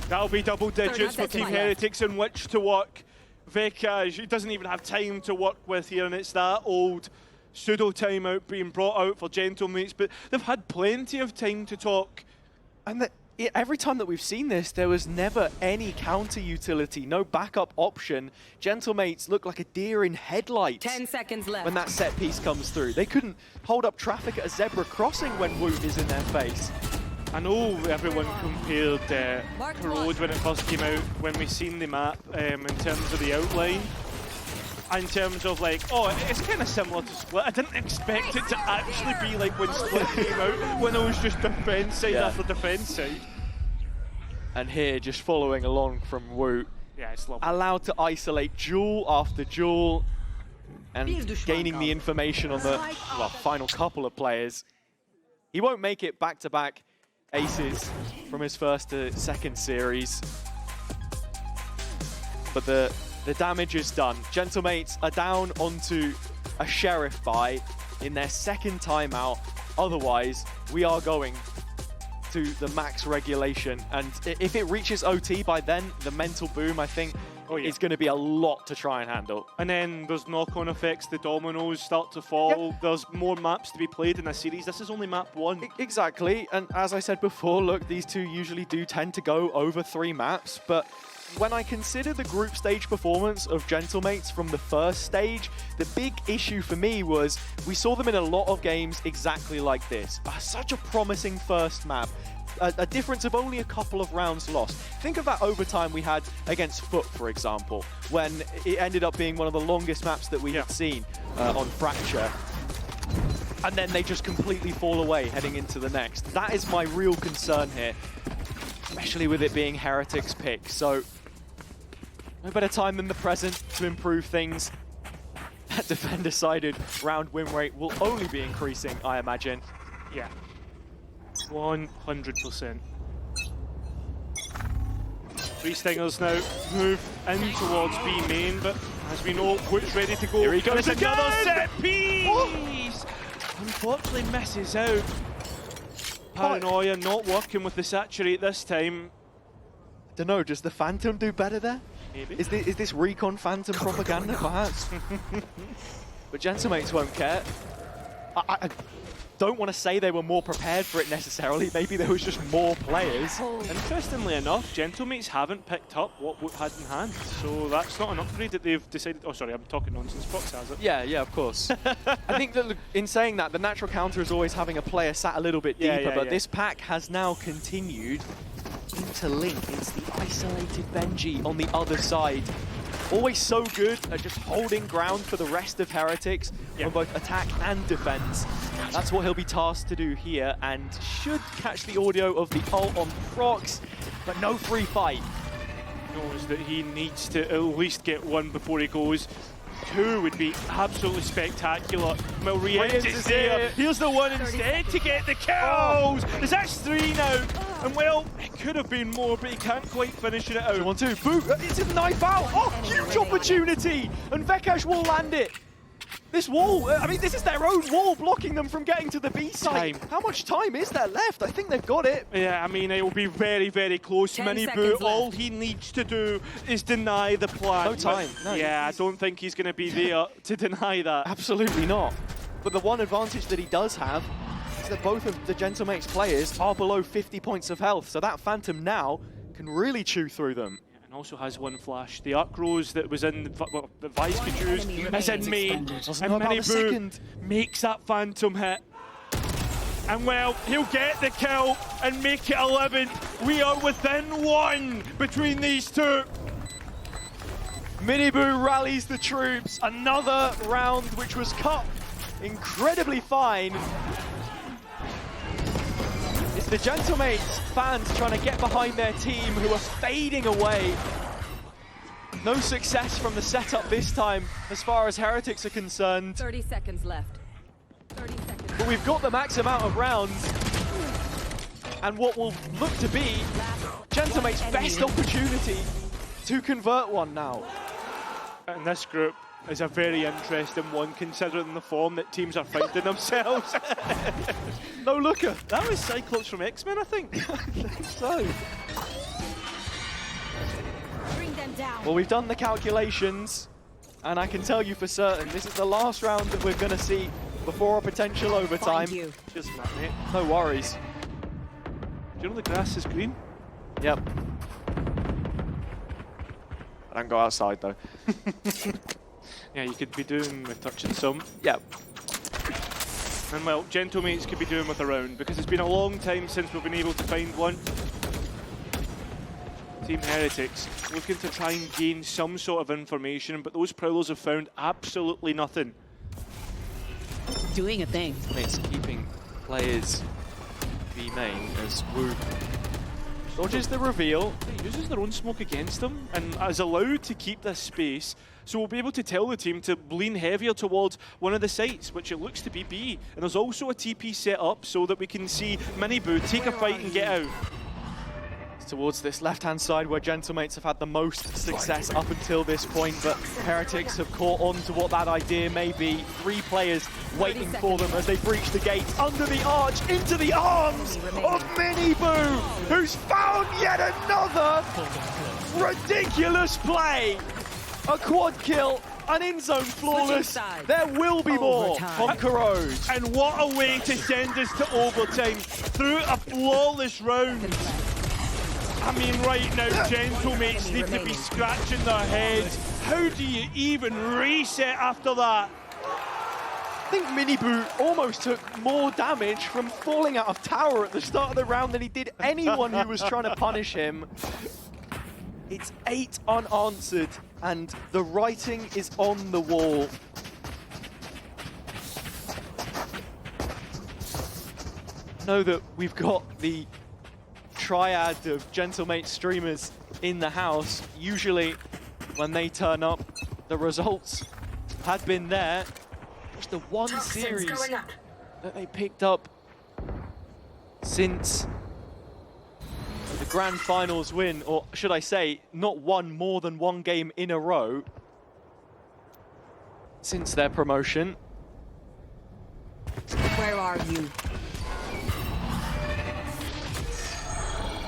That'll be double digits for Team Heretics in which to work. VCTEMEA, he doesn't even have time to work with here, and it's that old pseudo timeout being brought out for Gentlemates, but they've had plenty of time to talk. And every time that we've seen this, there was never any counter utility, no backup option. Gentlemates look like a deer in headlights 10 seconds left. when that set piece comes through. They couldn't hold up traffic at a zebra crossing when Woot is in their face. I know everyone compared Corrode when it first came out, when we seen the map in terms of the outline. In terms of like, oh, it's kind of similar to Split. I didn't expect it to actually be like when Split came out, when it was just defense side after defense side. And here, just following along from Woot, yeah, it's lovely. allowed to isolate jewel after jewel and gaining the information on the final couple of players. He won't make it back-to-back aces from his first to second series, but the damage is done. Gentlemates are down onto a Sheriff buy in their second timeout. Otherwise, we are going to the max regulation, and if it reaches OT by then, the mental boom, I think, is going to be a lot to try and handle. And then there's knock-on effects, the dominoes start to fall. Yep. There's more maps to be played in a series. This is only map 1. Exactly, and as I said before, look, these two usually do tend to go over 3 maps, but when I consider the group stage performance of Gentlemates from the first stage, the big issue for me was we saw them in a lot of games exactly like this. Such a promising first map. A difference of only a couple of rounds lost. Think of that overtime we had against Foot, for example, when it ended up being one of the longest maps that we had seen on Fracture. And then they just completely fall away heading into the next. That is my real concern here, especially with it being Heretics' pick. So no better time than the present to improve things. That defender-sided round win rate will only be increasing, I imagine. Yeah. 100%. 3 Stingers now move in towards B main, but as we know, Woot's ready to go. Here he goes again! Another set piece! Unfortunately misses out. Paranoia not working with the saturate this time. I don't know, does the Phantom do better there? Maybe. Is this Recon Phantom propaganda, perhaps? But Gentlemates won't care. I don't want to say they were more prepared for it necessarily. Maybe there was just more players. Interestingly enough, Gentlemates haven't picked up what Woot had in hand, so that's not an upgrade that they've decided. Oh, sorry, I'm talking nonsense. Fox has it. Yeah, of course. I think that in saying that, the natural counter is always having a player sat a little bit deeper, but this pack has now continued into Link. It's the isolated Benji on the other side. Always so good at just holding ground for the rest of Heretics on both attack and defense. That's what he'll be tasked to do here, and should catch the audio of the ult on Prox, but no free fight. Knows that he needs to at least get 1 before he goes. 2 would be absolutely spectacular. Rienz is there. Here's the 1 instead to get the kills. That's 3 now. And well, it could have been more, but he can't quite finish it out. 1-2, boot, it's a knife out. Oh, huge opportunity. And VCTEMEA will land it. This wall, I mean, this is their own wall blocking them from getting to the B side. How much time is there left? I think they've got it. Yeah, I mean, it will be very, very close. Miniboot, all he needs to do is deny the plan. No time. No, yeah, I don't think he's going to be there to deny that. Absolutely not. But the one advantage that he does have is that both of the Gentlemates players are below 50 points of health, so that Phantom now can really chew through them. And also has 1 flash. The Arc Rose that was in the Vice could use is in main. And Miniboot makes that Phantom hit. And well, he'll get the kill and make it 11. We are within 1 between these two. Miniboot rallies the troops. Another round which was cut incredibly fine. It's the Gentlemates fans trying to get behind their team who are fading away. No success from the setup this time as far as Heretics are concerned. 30 seconds left. 30 seconds. But we've got the max amount of rounds. And what will look to be Gentlemate's best opportunity to convert one now. And this group is a very interesting one, considering the form that teams are finding themselves. No looker. That was Cyclops from X-Men, I think. So, Bring them down. well, we've done the calculations, and I can tell you for certain, this is the last round that we're going to see before a potential overtime. Find you. Just that, mate. No worries. Do you know the grass is green? Yep. I don't go outside though. Yeah, you could be doing with touching some. Yep. And well, Gentlemates could be doing with a round, because it's been a long time since we've been able to find one. Team Heretics looking to try and gain some sort of information, but those Prowlers have found absolutely nothing. Doing a thing. It's keeping players B main as Wu dodges the reveal. He uses their own smoke against them and is allowed to keep this space, so we'll be able to tell the team to lean heavier towards one of the sites, which it looks to be B. And there's also a TP set up so that we can see Miniboo take a fight and get out. Towards this left-hand side where Gentlemates have had the most success up until this point, but Heretics have caught on to what that idea may be. 3 players waiting for them as they breach the gate under the arch into the arms of Miniboo, who's found yet another ridiculous play. A quad kill, an in-zone flawless. There will be more from Corrode. And what a way to send us to overtime through a flawless round. I mean, right now, Gentlemates need to be scratching their heads. How do you even reset after that? I think Miniboo almost took more damage from falling out of tower at the start of the round than he did anyone who was trying to punish him. It's 8 unanswered, and the writing is on the wall. Know that we've got the triad of Gentlemate streamers in the house. Usually when they turn up, the results had been there. Just the one Toxins series going up. that they picked up since the grand finals win, or should I say, not won more than one game in a row since their promotion. Where are you?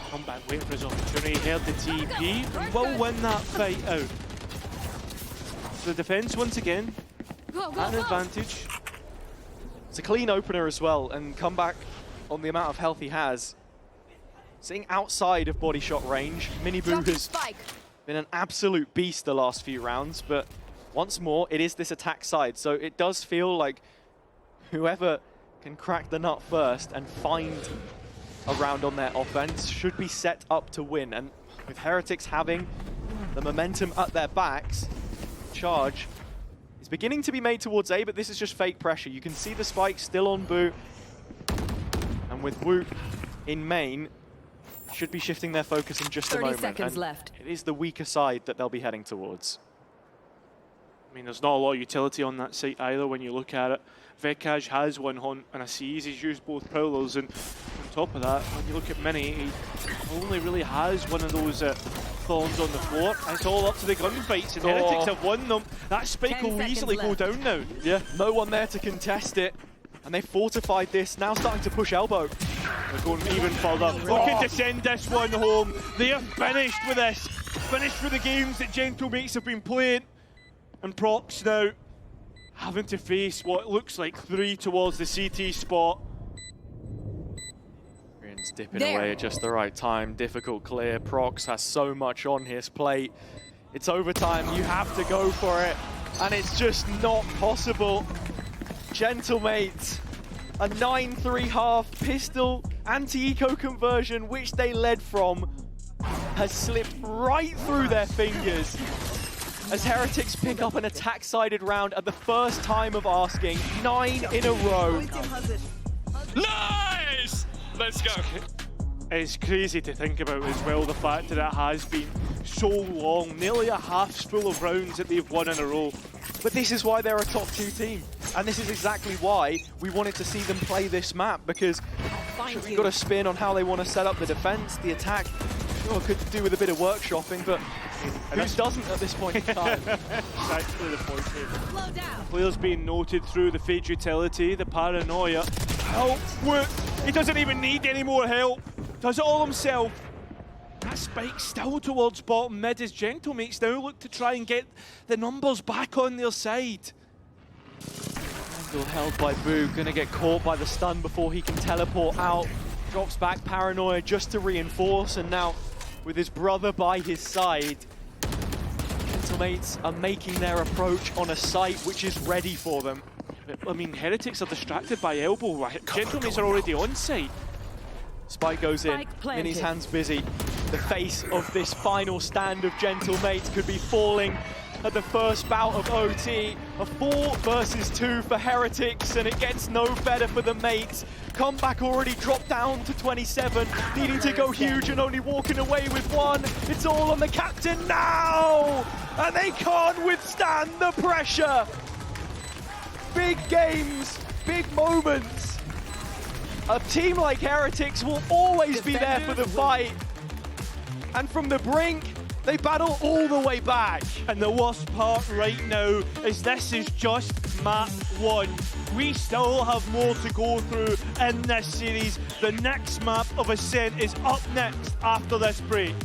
Comeback waiting for his opportunity, held the TP, and will win that fight out. The defense once again, an advantage. It's a clean opener as well, and comeback on the amount of health he has. Sitting outside of body shot range, Miniboo has been an absolute beast the last few rounds, but once more, it is this attack side, so it does feel like whoever can crack the nut first and find a round on their offense should be set up to win. And with Heretics having the momentum at their backs, charge is beginning to be made towards A, but this is just fake pressure. You can see the spike still on Boo, and with Wu in main, should be shifting their focus in just a moment. 30 seconds and left. It is the weaker side that they'll be heading towards. I mean, there's not a lot of utility on that site either when you look at it. Vekaj has one hunt and a seize. He's used both Prowlers, and on top of that, when you look at Mini, he only really has one of those thorns on the floor. It's all up to the gunfights, and Heretics have won them. That spike 10 will easily go seconds down now. Yeah, no one there to contest it. And they fortified this, now starting to push elbow. They're going even further. Looking to send this one home. They are finished with this. Finished with the games that Gentlemates have been playing. And Prox now having to face what looks like 3 towards the CT spot. Rian's dipping away at just the right time. Difficult clear. Prox has so much on his plate. It's overtime. You have to go for it. And it's just not possible. Gentlemate, a 9-3 half pistol anti-eco conversion, which they led from, has slipped right through their fingers as Heretics pick up an attack-sided round at the first time of asking. 9 in a row. Nice! Let's go. It's crazy to think about as well, the fact that it has been so long, nearly a half's full of rounds that they've won in a row. But this is why they're a top 2 team. And this is exactly why we wanted to see them play this map, because we've got a spin on how they want to set up the defense, the attack. Sure, could do with a bit of workshopping, but who doesn't at this point in time? Exactly the point here. Slow down. Players being noted through the Fade utility, the paranoia. Help! What? He doesn't even need any more help. Does it all himself. That spike still towards bottom mid as Gentlemates now look to try and get the numbers back on their side. Angle held by Boo, gonna get caught by the stun before he can teleport out. Drops back Paranoia just to reinforce, and now with his brother by his side, Gentlemates are making their approach on a site which is ready for them. I mean, Heretics are distracted by elbow. Gentlemates are already on site. Spike goes in, planted. Minnie's hands busy. The face of this final stand of Gentlemates could be falling at the first bout of OT. A 4 versus 2 for Heretics, and it gets no better for the mates. Comeback already dropped down to 27, needing to go huge and only walking away with 1. It's all on the captain now! And they can't withstand the pressure! Big games, big moments. A team like Heretics will always be there for the fight. And from the brink, they battle all the way back. And the worst part right now is this is just map 1. We still have more to go through in this series. The next map of Ascent is up next after this break.